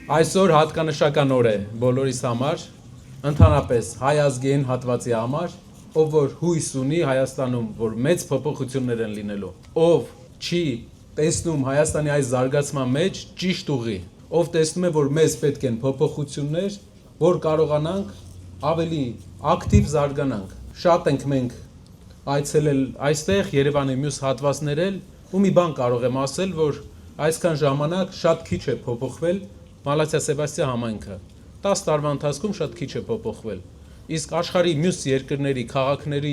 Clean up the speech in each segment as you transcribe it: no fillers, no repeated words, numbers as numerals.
Այսօր հատկանշական օր է բոլորիս համար, ընդհանրապես հայ ազգային հատվածի համար, ով որ հույս ունի Հայաստանում, որ մեծ փոփոխություններ են լինելու, ով չի տեսնում Հայաստանի այս զարգացման մեջ ճիշտ ուղի, ով տեսնում է, որ մեզ պետք են փոփոխություններ, որ կարողանանք ավելի ակտիվ զարգանանք։ Շատ ենք մենք այցելել այստեղ Երևանի մյուս հատվածներ էլ, ու մի բան կարող եմ ասել, որ այսքան ժամանակ շատ քիչ է փոփոխվել Մալաթիա Սեբաստիա համայնքը 10 տարվա ընթացքում շատ քիչ է փոփոխվել, իսկ աշխարհի մյուս երկրների, քաղաքների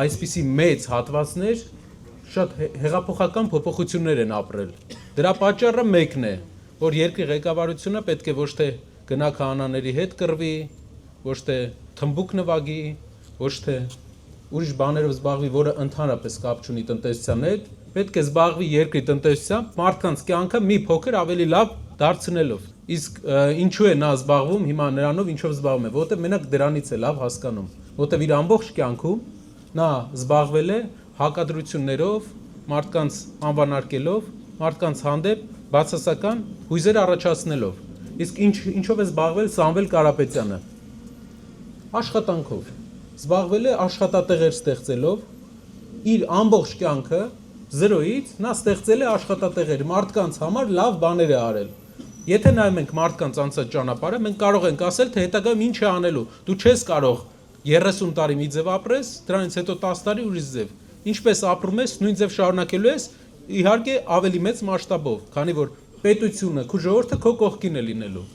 այսպիսի մեծ հատվածներ շատ հեղափոխական փոփոխություններ են ապրել։ Դրա պատճառը մեկն է, որ երկրի ղեկավարությունը պետք է ոչ թե գնա քահանաների հետ կռվի, ոչ թե թմբուկ նվագի, ոչ թե ուրիշ բաներով զբաղվի, որը ընդհանրապես կապ չունի տնտեսության հետ, պետք է զբաղվի երկրի տնտեսությամբ, մարդկանց կյանքը մի փոքր ավելի լավ դարձնելով։ Իսկ ինչու է նա զբաղվում հիմա նրանով, ինչով զբաղվում է, որտեղ մենակ դրանից է լավ հասկանում, որտեղ իր ամբողջ կյանքում նա զբաղվել է հակադրություններով, մարդկանց անվանարկելով, մարդկանց հանդեպ բացասական հույզեր առաջացնելով։ Իսկ ինչով է զբաղվել Սամվել Կարապետյանը։ Աշխատանքով զբաղվել է աշխատատեղեր ստեղծելով, իր ամբողջ կյանքը զրոյից նա ստեղծել է աշխատատեղեր, մարդկանց համար լավ բաներ է արել։ Եթե նայում ենք մարդկանց անցած ճանապարհը, մենք կարող ենք ասել, թե հետագայում ինչ է անելու։ Դու չես կարող 30 տարի մի ձև ապրես, դրանից հետո 10 տարի ուրիշ ձև։ Ինչպես ապրում ես, նույն ձև շարունակելու ես, իհարկե ավելի մեծ մասշտաբով, քանի որ պետությունը, քո ժողովուրդը քո կողքին է լինելու։